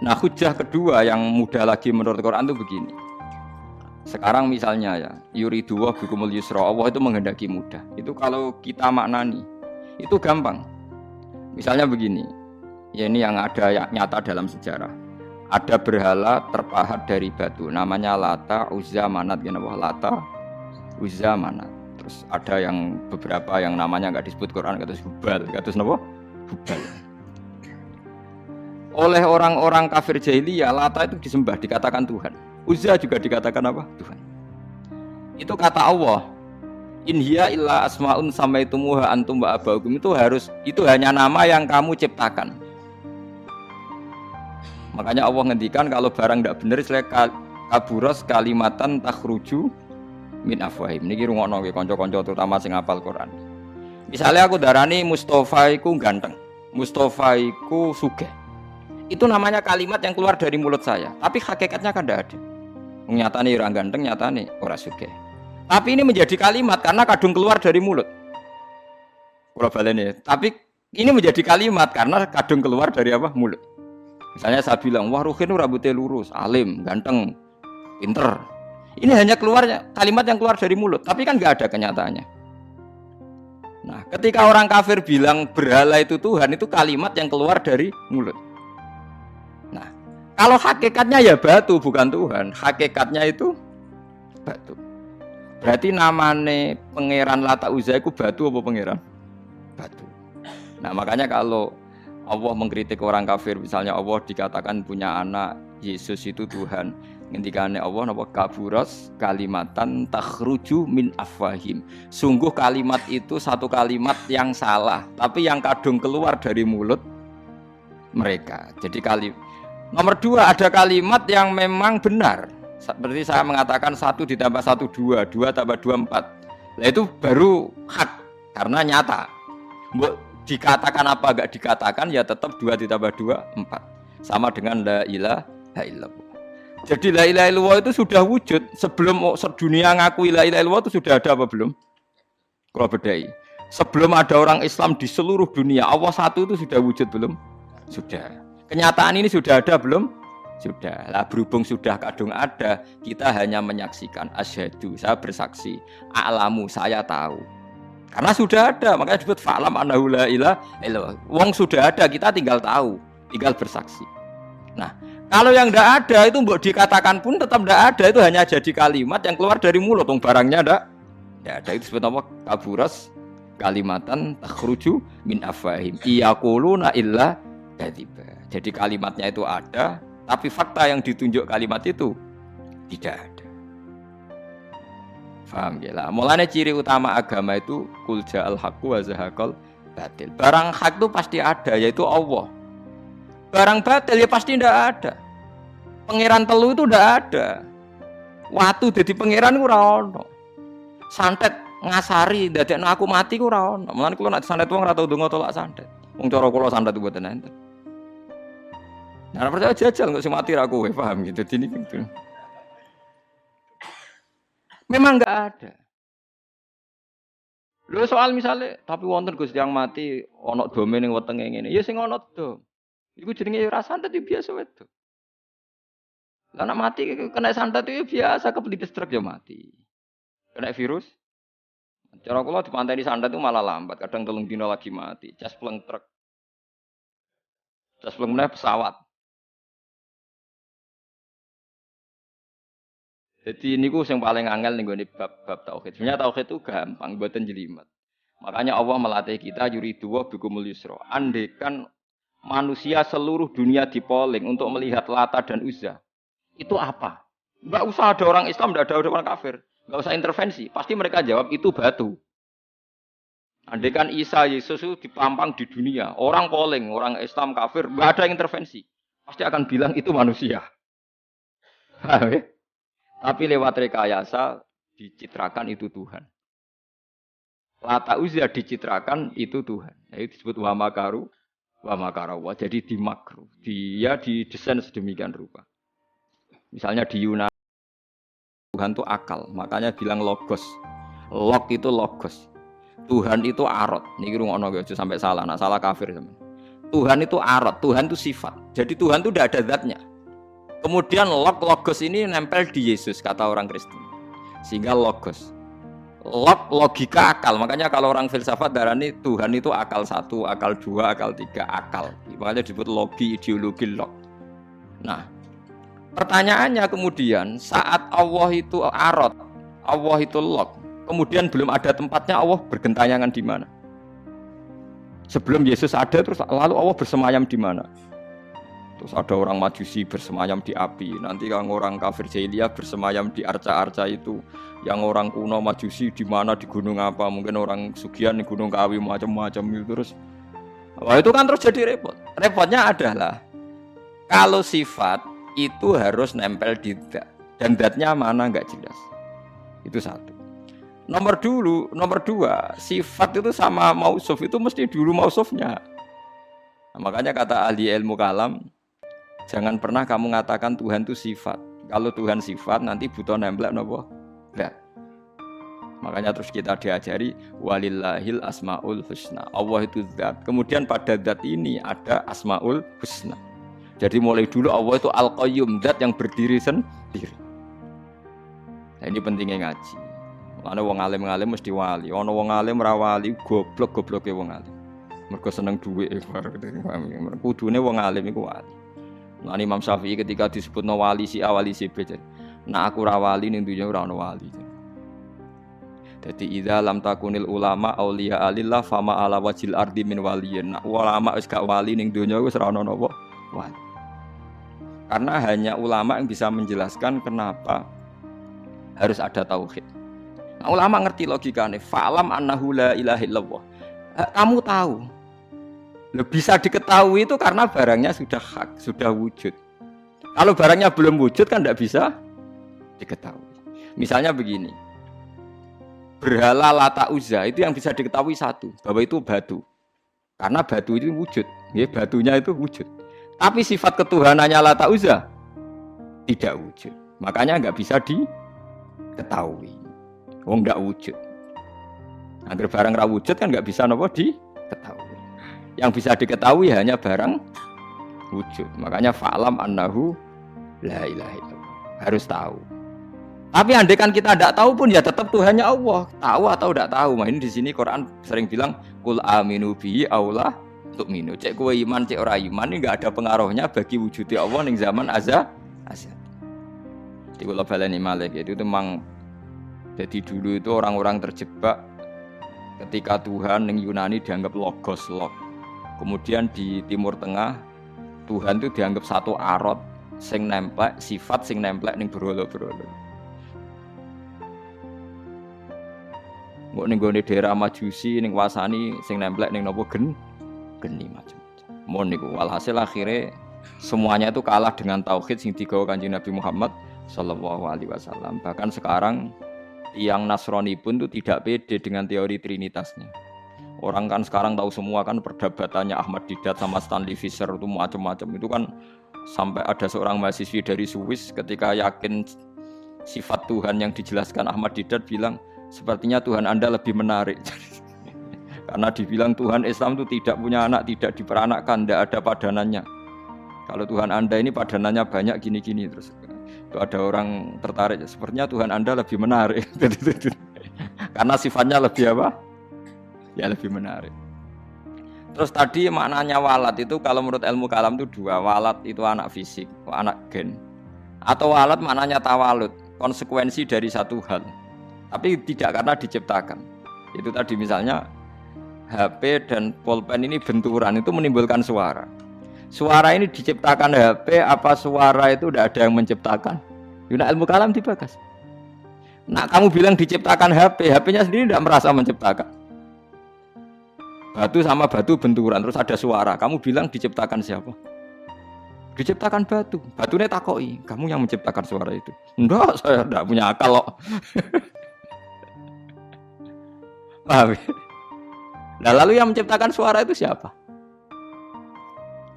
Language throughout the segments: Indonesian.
Nah, hujah kedua yang mudah lagi menurut Quran itu begini. Sekarang misalnya ya, yuridu wa bikumul yusra, Allah itu menghendaki mudah. Itu kalau kita maknani, itu gampang. Misalnya begini, ya ini yang ada nyata dalam sejarah. Ada berhala terpahat dari batu, namanya Lata, Uzza, Manat, Lata, Uzza, Manat. Terus ada yang beberapa yang namanya nggak disebut Quran, kata Hubal, kata apa? Hubal. Oleh orang-orang kafir jahiliyah, Lata itu disembah, dikatakan Tuhan. Uzza juga dikatakan apa? Tuhan. Itu kata Allah. In hiya illa asmaun samaitumuha antum wa abaukum, itu hanya nama yang kamu ciptakan. Makanya Allah ngendikan kalau barang tidak benar istilah kaburos kalimatan takhruju min afwahim. Niki rungokno nggih kanca-kanca terutama sing hafal Quran. Misalnya aku darani Mustafa iku ganteng, Mustafa iku sugih. Itu namanya kalimat yang keluar dari mulut saya, tapi hakikatnya kan tidak ada. Nyatane ora ganteng, nyatane ora sugih. Tapi ini menjadi kalimat karena kadung keluar dari mulut. Kula baleni, tapi ini menjadi kalimat karena kadung keluar dari apa? Mulut. Misalnya saya bilang, wah Ruhin rambutnya lurus, alim, ganteng, pinter. Ini hanya keluarnya kalimat yang keluar dari mulut, tapi kan nggak ada kenyataannya. Nah, ketika orang kafir bilang berhala itu Tuhan, itu kalimat yang keluar dari mulut. Nah, kalau hakikatnya ya batu bukan Tuhan, hakikatnya itu batu. Berarti namanya pangeran Lata Uzza itu batu apa pangeran? Batu. Nah, makanya kalau Allah mengkritik orang kafir, misalnya Allah dikatakan punya anak, Yesus itu Tuhan. Ngendikane Allah napa kaburos kalimatan takhruju min afwahim. Sungguh kalimat itu satu kalimat yang salah, tapi yang kadung keluar dari mulut mereka. Jadi nomor dua, ada kalimat yang memang benar. Seperti saya mengatakan 1 ditambah 1 2, 2 tambah 2 4. Nah itu baru hak karena nyata. Dikatakan apa enggak dikatakan ya tetap 2 ditambah 2 4. Sama dengan la ilaha illallah. Jadi la ilaha illallah itu sudah wujud sebelum sedunia ngakui la ilaha illallah itu sudah ada apa belum? Kalau bedai. Sebelum ada orang Islam di seluruh dunia, Allah satu itu sudah wujud belum? Sudah. Kenyataan ini sudah ada belum? Sudah. Lah berhubung sudah kadung ada, kita hanya menyaksikan. Asyhadu, saya bersaksi. A'lamu, saya tahu. Karena sudah ada, makanya disebut fa'lam annahu la ilaha illallah. Wong sudah ada, kita tinggal tahu, tinggal bersaksi. Nah, kalau yang tidak ada itu mbok dikatakan pun tetap tidak ada, itu hanya jadi kalimat yang keluar dari mulut, barangnya tidak ada. Itu disebut apa? Kaburas kalimatan takhruju min afwahim iyaquluna illa kadziba. Jadi kalimatnya itu ada, tapi fakta yang ditunjuk kalimat itu tidak ada. Paham ya lah. Mulanya ciri utama agama itu qul ja'al haqqu wa zahaqal batil. Barang hak itu pasti ada, yaitu Allah. Barang batil ya pasti tidak ada. Pangeran telu itu tidak ada. Watu jadi pangeran ku ora ono. Santet ngasari dadekno aku mati ku ora ono. Mulane kula nek santet wong ora tau ndonga tolak santet. Wong cara kula santet mboten enten. Nah, percaya jajal kok sing mati ra kowe, paham gitu. Dini gitu. Memang enggak ada. Lho soal misalnya tapi wonten Gus yang mati ana dome ning wetenge ngene. Ya sing ana dom. Iku jenenge ora santet itu biasa wedok. Lah nek mati kena santet itu biasa kepelitis truk ya mati. Kena virus. Cara kula dipanteni santet itu malah lambat, kadang 3 dina lagi mati. Caspleng truk. Caspleng meneh pesawat. Jadi ini yang paling angel nih bab tauhid. Sebenarnya tauhid itu gampang, buatan jelimet. Makanya Allah melatih kita yuridu wa bikumul yusra. Andekan manusia seluruh dunia dipoling untuk melihat Lata dan Uzza. Itu apa? Enggak usah ada orang Islam, enggak ada orang kafir. Enggak usah intervensi. Pasti mereka jawab itu batu. Andekan Isa Yesus itu dipampang di dunia, orang poling, orang Islam kafir, enggak ada intervensi. Pasti akan bilang itu manusia. Paham ya? Tapi lewat rekayasa dicitrakan itu Tuhan. Lata Uzza dicitrakan itu Tuhan. Itu disebut wa makaru wa makarawa. Jadi dimakru. Dia didesain sedemikian rupa. Misalnya di Yunani Tuhan itu akal, makanya bilang logos. Log itu logos. Tuhan itu arot. Niki rungokno aja sampai salah. Nah, salah kafir teman. Tuhan itu arad, Tuhan itu sifat. Jadi Tuhan itu tidak ada zatnya. Kemudian logos ini nempel di Yesus, kata orang Kristen. Sehingga logos. Logika akal. Makanya kalau orang filsafat darani Tuhan itu akal 1, akal 2, akal 3, akal. Makanya disebut logi, ideologi, log. Nah, pertanyaannya kemudian saat Allah itu arad, Allah itu log, kemudian belum ada tempatnya, Allah bergentayangan di mana? Sebelum Yesus ada, terus lalu Allah bersemayam di mana? Terus ada orang Majusi bersemayam di api, nanti orang kafir jahiliyah bersemayam di arca-arca itu, yang orang kuno Majusi di mana, di gunung apa, mungkin orang Sugian di gunung Kawi macam-macam itu terus. Wah, itu kan terus jadi repot. Repotnya adalah kalau sifat itu harus nempel di zat, dan zatnya mana nggak jelas. Itu satu. Nomor dua, sifat itu sama mausuf itu mesti dulu mausufnya. Nah, makanya kata ahli ilmu kalam, jangan pernah kamu mengatakan Tuhan itu sifat. Kalau Tuhan sifat nanti butuh nempel nopo? Zat. Makanya terus kita diajari walillahil asmaul husna. Allah itu zat. Kemudian pada zat ini ada asmaul husna. Jadi mulai dulu Allah itu al-qayyum, zat yang berdiri sendiri. Nah, ini pentingnya ngaji. Ana wong alim-alim mesti wali. Ana wong alim ra wali, goblok-gobloke wong alim. Mergo seneng dhuwit kudune wong alim iku wali. Lan Imam Syafi'i ketika disebutno wali si awali si B. Nah aku ra wali ning dunya ora ana wali. Dadi idza lam takunil ulama auliya alillah fama ala wajil ardi min waliyin. Nah, ulama wis gak wali ning dunya wis ora ana napa wali. Karena hanya ulama yang bisa menjelaskan kenapa harus ada tauhid. Nah, ulama ngerti logikanya. Fa'lam annahu la ilaha illallah. Kamu tahu. Bisa diketahui itu karena barangnya sudah hak, sudah wujud. Kalau barangnya belum wujud kan tidak bisa diketahui. Misalnya begini. Berhala Lata Uzza itu yang bisa diketahui satu, bahwa itu batu. Karena batu itu wujud. Ya, batunya itu wujud. Tapi sifat ketuhanannya Lata Uzza tidak wujud. Makanya nggak bisa diketahui. Wong nggak wujud. Agar barang ra wujud kan nggak bisa nopo diketahui. Yang bisa diketahui hanya barang wujud. Makanya fa'lam annahu la ilaha illallah. Harus tahu. Tapi andai kan kita tidak tahu pun ya tetap Tuhannya Allah. Tahu atau tidak tahu. Nah, ini di sini Quran sering bilang kul aminu bihi aula tu'minu. Cek kowe iman, cek ora iman ini enggak ada pengaruhnya bagi wujudnya Allah ning zaman azza. Di kula baleni malih itu memang. Jadi dulu itu orang-orang terjebak ketika Tuhan yang Yunani dianggap logos, log. Kemudian di Timur Tengah Tuhan itu dianggap satu arad sing nemplek, sifat sing nemplek ning berhala-berhala. Mbok ning gone daerah Majusi ning wasani sing nemplek ning napa geni macam-macam. Mon niku walhasil akhirnya semuanya itu kalah dengan tauhid sing digawa Kanjeng Nabi Muhammad sallallahu alaihi wasallam. Bahkan sekarang yang Nasrani pun itu tidak pede dengan teori trinitasnya. Orang kan sekarang tahu semua kan perdebatannya Ahmad Didat sama Stanley Fischer itu macam-macam. Itu kan sampai ada seorang mahasiswi dari Swiss ketika yakin sifat Tuhan yang dijelaskan Ahmad Didat bilang sepertinya Tuhan Anda lebih menarik. Karena dibilang Tuhan Islam itu tidak punya anak, tidak diperanakkan, tidak ada padanannya. Kalau Tuhan Anda ini padanannya banyak gini-gini terus. Itu ada orang tertarik, sepertinya Tuhan Anda lebih menarik. Karena sifatnya lebih apa? Ya lebih menarik. Terus tadi maknanya walad itu kalau menurut ilmu kalam itu dua. Walad itu anak fisik, anak gen. Atau walad maknanya tawalud, konsekuensi dari satu hal. Tapi tidak karena diciptakan. Itu tadi misalnya HP dan pulpen ini benturan itu menimbulkan suara. Suara ini diciptakan HP apa suara itu tidak ada yang menciptakan? Yuna ilmu kalam dibakas. Nah kamu bilang diciptakan HP, HP-nya sendiri tidak merasa menciptakan. Batu sama batu benturan terus ada suara. Kamu bilang diciptakan siapa? Diciptakan batu. Batunya takoi, kamu yang menciptakan suara itu. Enggak, saya tidak punya akal loh. Paham? Nah lalu yang menciptakan suara itu siapa?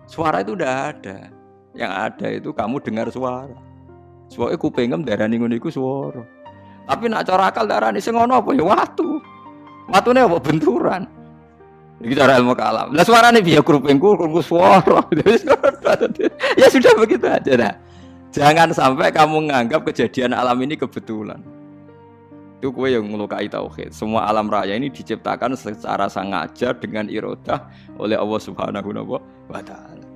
Suara itu udah ada. Yang ada itu kamu dengar suara. Suara kupingem darani ngono iku suara. Tapi nak cara akal darani sing ngono apa ya watu. Watune apa benturan. Iki cara ilmu kalam. Lah suarane piye kruping suara. Ya sudah begitu aja dah. Jangan sampai kamu menganggap kejadian alam ini kebetulan. Itu kue yang melukai tauhid. Semua alam raya ini diciptakan secara sengaja dengan irodah oleh Allah Subhanahu wa taala.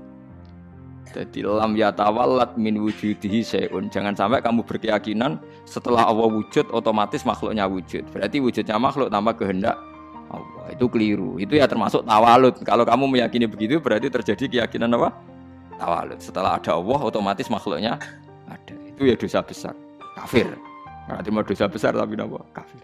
Jadi lam yatawallat min wujudihi syai'un. Jangan sampai kamu berkeyakinan setelah Allah wujud otomatis makhluknya wujud. Berarti wujudnya makhluk tanpa kehendak Allah. Itu keliru. Itu ya termasuk tawalud. Kalau kamu meyakini begitu berarti terjadi keyakinan apa? Tawalud. Setelah ada Allah otomatis makhluknya ada. Itu ya dosa besar. Kafir. Berarti mau dosa besar tapi apa? Kafir.